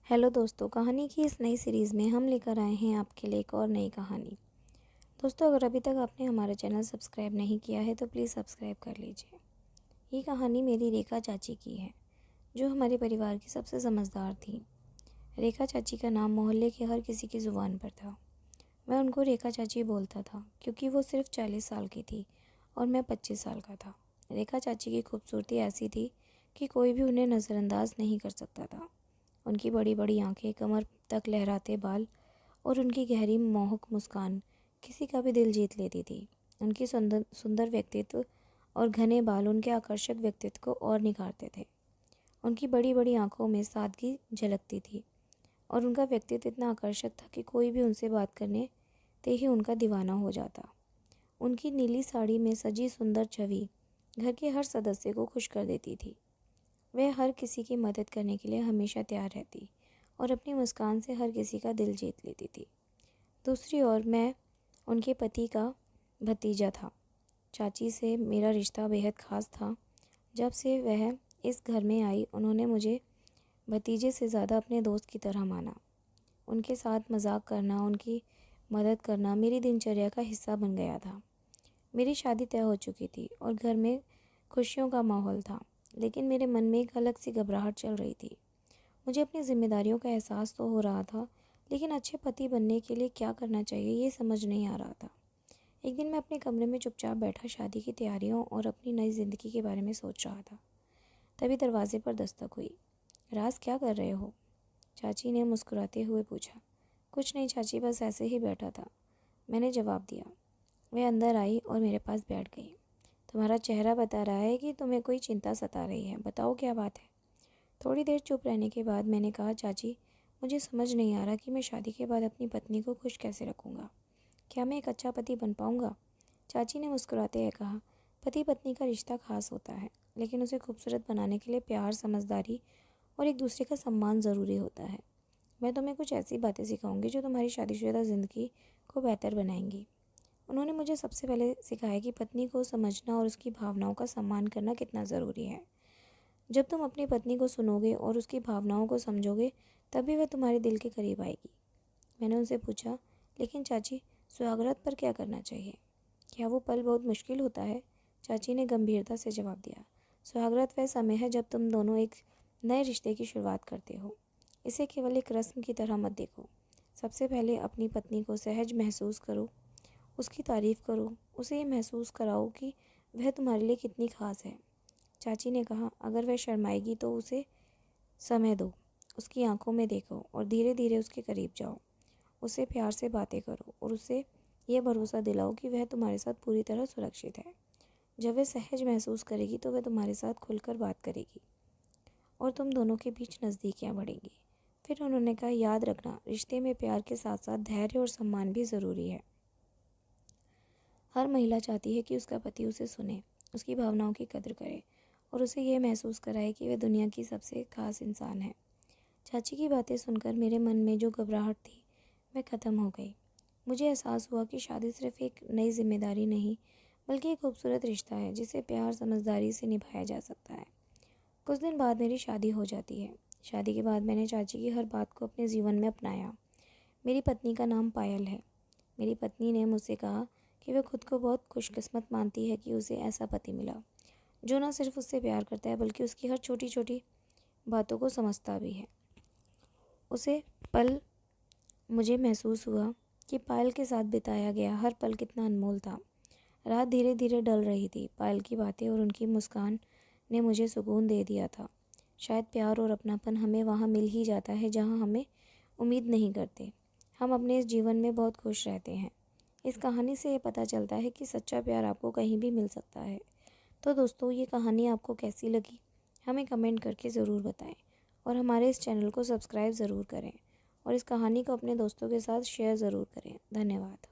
Hello दोस्तों, कहानी की इस नई सीरीज़ में हम लेकर आए हैं आपके लिए एक और नई कहानी। दोस्तों, अगर अभी तक आपने हमारा चैनल सब्सक्राइब नहीं किया है तो प्लीज़ सब्सक्राइब कर लीजिए। ये कहानी मेरी रेखा चाची की है, जो हमारे परिवार की सबसे समझदार थी। रेखा चाची का नाम मोहल्ले के हर किसी की ज़ुबान पर था। मैं उनको रेखा चाची बोलता था क्योंकि वो सिर्फ 40 साल की थी और मैं 25 साल का था। रेखा चाची की खूबसूरती ऐसी थी कि कोई भी उन्हें नज़रअंदाज नहीं कर सकता था। उनकी बड़ी बड़ी आंखें, कमर तक लहराते बाल और उनकी गहरी मोहक मुस्कान किसी का भी दिल जीत लेती थी। उनकी सुंदर सुंदर व्यक्तित्व और घने बाल उनके आकर्षक व्यक्तित्व को और निखारते थे। उनकी बड़ी बड़ी आंखों में सादगी झलकती थी और उनका व्यक्तित्व इतना आकर्षक था कि कोई भी उनसे बात करने ते ही उनका दीवाना हो जाता। उनकी नीली साड़ी में सजी सुंदर छवि घर के हर सदस्य को खुश कर देती थी। वह हर किसी की मदद करने के लिए हमेशा तैयार रहती और अपनी मुस्कान से हर किसी का दिल जीत लेती थी। दूसरी ओर मैं उनके पति का भतीजा था। चाची से मेरा रिश्ता बेहद ख़ास था। जब से वह इस घर में आई, उन्होंने मुझे भतीजे से ज़्यादा अपने दोस्त की तरह माना। उनके साथ मजाक करना, उनकी मदद करना मेरी दिनचर्या का हिस्सा बन गया था। मेरी शादी तय हो चुकी थी और घर में खुशियों का माहौल था, लेकिन मेरे मन में एक अलग सी घबराहट चल रही थी। मुझे अपनी जिम्मेदारियों का एहसास तो हो रहा था, लेकिन अच्छे पति बनने के लिए क्या करना चाहिए ये समझ नहीं आ रहा था। एक दिन मैं अपने कमरे में चुपचाप बैठा शादी की तैयारियों और अपनी नई ज़िंदगी के बारे में सोच रहा था। तभी दरवाजे पर दस्तक हुई। राज, क्या कर रहे हो? चाची ने मुस्कुराते हुए पूछा। कुछ नहीं चाची, बस ऐसे ही बैठा था, मैंने जवाब दिया। वह अंदर आई और मेरे पास बैठ गई। तुम्हारा चेहरा बता रहा है कि तुम्हें कोई चिंता सता रही है, बताओ क्या बात है? थोड़ी देर चुप रहने के बाद मैंने कहा, चाची, मुझे समझ नहीं आ रहा कि मैं शादी के बाद अपनी पत्नी को खुश कैसे रखूँगा। क्या मैं एक अच्छा पति बन पाऊँगा? चाची ने मुस्कुराते हुए कहा, पति पत्नी का रिश्ता खास होता है, लेकिन उसे खूबसूरत बनाने के लिए प्यार, समझदारी और एक दूसरे का सम्मान ज़रूरी होता है। मैं तुम्हें कुछ ऐसी बातें सिखाऊंगी जो तुम्हारी शादीशुदा ज़िंदगी को बेहतर बनाएंगी। उन्होंने मुझे सबसे पहले सिखाया कि पत्नी को समझना और उसकी भावनाओं का सम्मान करना कितना ज़रूरी है। जब तुम अपनी पत्नी को सुनोगे और उसकी भावनाओं को समझोगे, तभी वह तुम्हारे दिल के करीब आएगी। मैंने उनसे पूछा, लेकिन चाची, सुहागरात पर क्या करना चाहिए? क्या वो पल बहुत मुश्किल होता है? चाची ने गंभीरता से जवाब दिया, सुहागरात वह समय है जब तुम दोनों एक नए रिश्ते की शुरुआत करते हो। इसे केवल एक रस्म की तरह मत देखो। सबसे पहले अपनी पत्नी को सहज महसूस करो, उसकी तारीफ़ करो, उसे ये महसूस कराओ कि वह तुम्हारे लिए कितनी ख़ास है। चाची ने कहा, अगर वह शर्माएगी तो उसे समय दो, उसकी आंखों में देखो और धीरे धीरे उसके करीब जाओ। उससे प्यार से बातें करो और उसे यह भरोसा दिलाओ कि वह तुम्हारे साथ पूरी तरह सुरक्षित है। जब वह सहज महसूस करेगी तो वह तुम्हारे साथ खुलकर बात करेगी और तुम दोनों के बीच नज़दीकियाँ बढ़ेंगी। फिर उन्होंने कहा, याद रखना, रिश्ते में प्यार के साथ साथ धैर्य और सम्मान भी ज़रूरी है। हर महिला चाहती है कि उसका पति उसे सुने, उसकी भावनाओं की कदर करे और उसे यह महसूस कराए कि वह दुनिया की सबसे खास इंसान है। चाची की बातें सुनकर मेरे मन में जो घबराहट थी वह ख़त्म हो गई। मुझे एहसास हुआ कि शादी सिर्फ एक नई जिम्मेदारी नहीं, बल्कि एक खूबसूरत रिश्ता है जिसे प्यार, समझदारी से निभाया जा सकता है। कुछ दिन बाद मेरी शादी हो जाती है। शादी के बाद मैंने चाची की हर बात को अपने जीवन में अपनाया। मेरी पत्नी का नाम पायल है। मेरी पत्नी ने मुझसे कहा कि वह खुद को बहुत खुशकिस्मत मानती है कि उसे ऐसा पति मिला जो न सिर्फ उससे प्यार करता है बल्कि उसकी हर छोटी छोटी बातों को समझता भी है। उसे पल मुझे महसूस हुआ कि पायल के साथ बिताया गया हर पल कितना अनमोल था। रात धीरे धीरे ढल रही थी। पायल की बातें और उनकी मुस्कान ने मुझे सुकून दे दिया था। शायद प्यार और अपनापन हमें वहाँ मिल ही जाता है जहाँ हमें उम्मीद नहीं करते। हम अपने इस जीवन में बहुत खुश रहते हैं। इस कहानी से ये पता चलता है कि सच्चा प्यार आपको कहीं भी मिल सकता है। तो दोस्तों, ये कहानी आपको कैसी लगी हमें कमेंट करके ज़रूर बताएं और हमारे इस चैनल को सब्सक्राइब ज़रूर करें और इस कहानी को अपने दोस्तों के साथ शेयर ज़रूर करें। धन्यवाद।